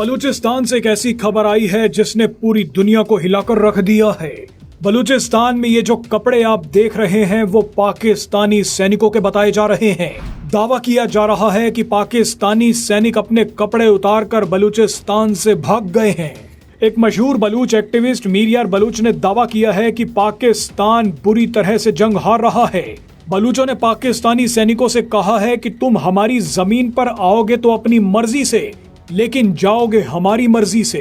बलूचिस्तान से एक ऐसी खबर आई है जिसने पूरी दुनिया को हिलाकर रख दिया है। बलूचिस्तान में ये जो कपड़े आप देख रहे हैं वो पाकिस्तानी सैनिकों के बताए जा रहे हैं। दावा किया जा रहा है कि पाकिस्तानी सैनिक अपने कपड़े उतारकर बलूचिस्तान से भाग गए हैं। एक मशहूर बलूच एक्टिविस्ट मीरयार बलूच ने दावा किया है कि पाकिस्तान बुरी तरह से जंग हार रहा है। बलूचों ने पाकिस्तानी सैनिकों से कहा है कि तुम हमारी जमीन पर आओगे तो अपनी मर्जी से, लेकिन जाओगे हमारी मर्जी से।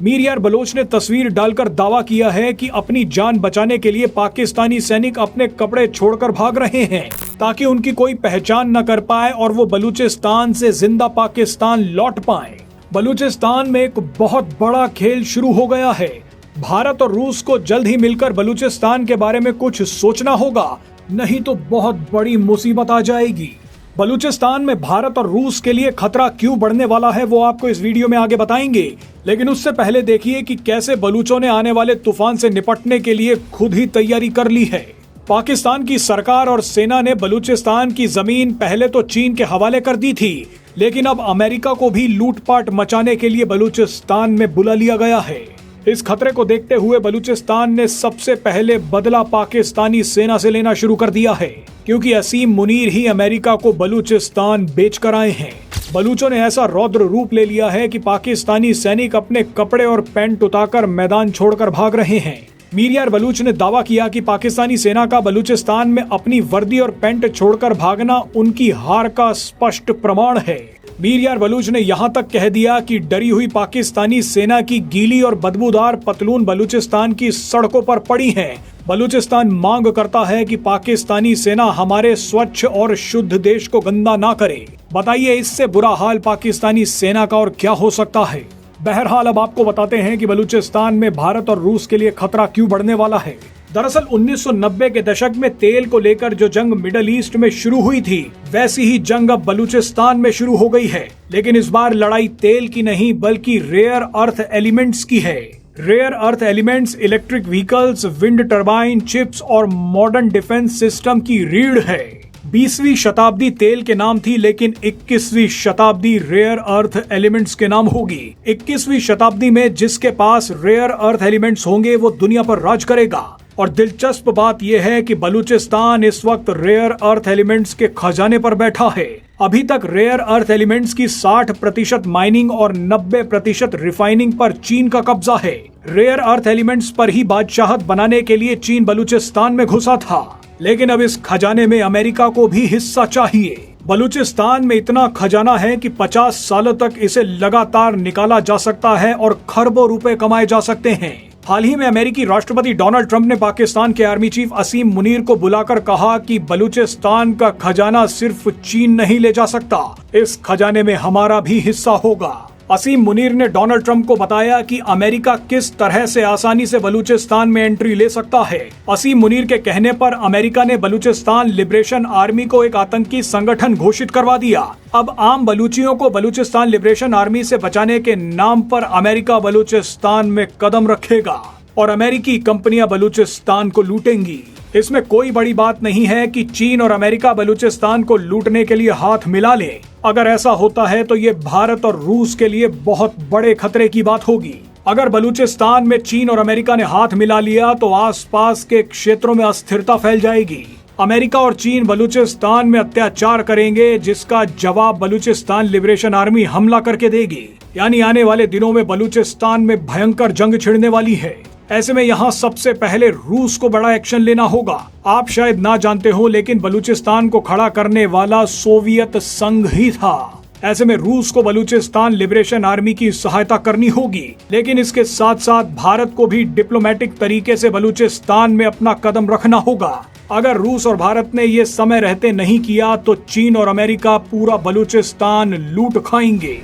मीरयार बलोच ने तस्वीर डालकर दावा किया है कि अपनी जान बचाने के लिए पाकिस्तानी सैनिक अपने कपड़े छोड़कर भाग रहे हैं ताकि उनकी कोई पहचान न कर पाए और वो बलूचिस्तान से जिंदा पाकिस्तान लौट पाएं। बलूचिस्तान में एक बहुत बड़ा खेल शुरू हो गया है। भारत और रूस को जल्द ही मिलकर बलूचिस्तान के बारे में कुछ सोचना होगा, नहीं तो बहुत बड़ी मुसीबत आ जाएगी। बलूचिस्तान में भारत और रूस के लिए खतरा क्यों बढ़ने वाला है वो आपको इस वीडियो में आगे बताएंगे, लेकिन उससे पहले देखिए कि कैसे बलूचों ने आने वाले तूफान से निपटने के लिए खुद ही तैयारी कर ली है। पाकिस्तान की सरकार और सेना ने बलूचिस्तान की जमीन पहले तो चीन के हवाले कर दी थी, लेकिन अब अमेरिका को भी लूटपाट मचाने के लिए बलूचिस्तान में बुला लिया गया है। इस खतरे को देखते हुए बलूचिस्तान ने सबसे पहले बदला पाकिस्तानी सेना से लेना शुरू कर दिया है, क्योंकि असीम मुनीर ही अमेरिका को बलूचिस्तान बेचकर आए हैं। बलूचों ने ऐसा रौद्र रूप ले लिया है कि पाकिस्तानी सैनिक अपने कपड़े और पैंट उतारकर मैदान छोड़कर भाग रहे हैं। मीरयार बलूच ने दावा किया कि पाकिस्तानी सेना का बलूचिस्तान में अपनी वर्दी और पैंट छोड़कर भागना उनकी हार का स्पष्ट प्रमाण है। मीरयार बलूच ने यहाँ तक कह दिया कि डरी हुई पाकिस्तानी सेना की गीली और बदबूदार पतलून बलूचिस्तान की सड़कों पर पड़ी है। बलूचिस्तान मांग करता है कि पाकिस्तानी सेना हमारे स्वच्छ और शुद्ध देश को गंदा ना करे। बताइए इससे बुरा हाल पाकिस्तानी सेना का और क्या हो सकता है। बहरहाल अब आपको बताते हैं कि बलूचिस्तान में भारत और रूस के लिए खतरा क्यों बढ़ने वाला है। दरअसल 1990 के दशक में तेल को लेकर जो जंग मिडल ईस्ट में शुरू हुई थी, वैसी ही जंग अब बलूचिस्तान में शुरू हो गई है। लेकिन इस बार लड़ाई तेल की नहीं बल्कि रेयर अर्थ एलिमेंट्स की है। Rare earth elements electric vehicles, wind turbine, chips और मॉडर्न डिफेंस सिस्टम की रीढ़ है। 20वीं शताब्दी तेल के नाम थी, लेकिन 21वीं शताब्दी रेयर अर्थ एलिमेंट्स के नाम होगी। 21वीं शताब्दी में जिसके पास रेयर अर्थ एलिमेंट्स होंगे वो दुनिया पर राज करेगा। और दिलचस्प बात यह है कि बलूचिस्तान इस वक्त रेयर अर्थ एलिमेंट्स के खजाने पर बैठा है। अभी तक रेयर अर्थ एलिमेंट्स की 60% माइनिंग और 90% रिफाइनिंग पर चीन का कब्जा है। रेयर अर्थ एलिमेंट्स पर ही बादशाहत बनाने के लिए चीन बलूचिस्तान में घुसा था, लेकिन अब इस खजाने में अमेरिका को भी हिस्सा चाहिए। बलूचिस्तान में इतना खजाना है कि 50 सालों तक इसे लगातार निकाला जा सकता है और खरबों रुपए कमाए जा सकते हैं। हाल ही में अमेरिकी राष्ट्रपति डोनाल्ड ट्रंप ने पाकिस्तान के आर्मी चीफ असीम मुनीर को बुलाकर कहा कि बलूचिस्तान का खजाना सिर्फ चीन नहीं ले जा सकता, इस खजाने में हमारा भी हिस्सा होगा। असीम मुनीर ने डोनाल्ड ट्रंप को बताया कि अमेरिका किस तरह से आसानी से बलूचिस्तान में एंट्री ले सकता है। असीम मुनीर के कहने पर अमेरिका ने बलूचिस्तान लिबरेशन आर्मी को एक आतंकी संगठन घोषित करवा दिया। अब आम बलूचियों को बलूचिस्तान लिबरेशन आर्मी से बचाने के नाम पर अमेरिका बलूचिस्तान में कदम रखेगा और अमेरिकी कंपनियां बलूचिस्तान को लूटेंगी। इसमें कोई बड़ी बात नहीं है कि चीन और अमेरिका बलूचिस्तान को लूटने के लिए हाथ मिला ले। अगर ऐसा होता है तो ये भारत और रूस के लिए बहुत बड़े खतरे की बात होगी। अगर बलूचिस्तान में चीन और अमेरिका ने हाथ मिला लिया तो आसपास के क्षेत्रों में अस्थिरता फैल जाएगी। अमेरिका और चीन बलूचिस्तान में अत्याचार करेंगे, जिसका जवाब बलूचिस्तान लिबरेशन आर्मी हमला करके देगी। यानी आने वाले दिनों में बलूचिस्तान में भयंकर जंग छिड़ने वाली है। ऐसे में यहाँ सबसे पहले रूस को बड़ा एक्शन लेना होगा। आप शायद ना जानते हो, लेकिन बलूचिस्तान को खड़ा करने वाला सोवियत संघ ही था। ऐसे में रूस को बलूचिस्तान लिबरेशन आर्मी की सहायता करनी होगी, लेकिन इसके साथ साथ भारत को भी डिप्लोमेटिक तरीके से बलूचिस्तान में अपना कदम रखना होगा। अगर रूस और भारत ने ये समय रहते नहीं किया तो चीन और अमेरिका पूरा बलूचिस्तान लूट खाएंगे।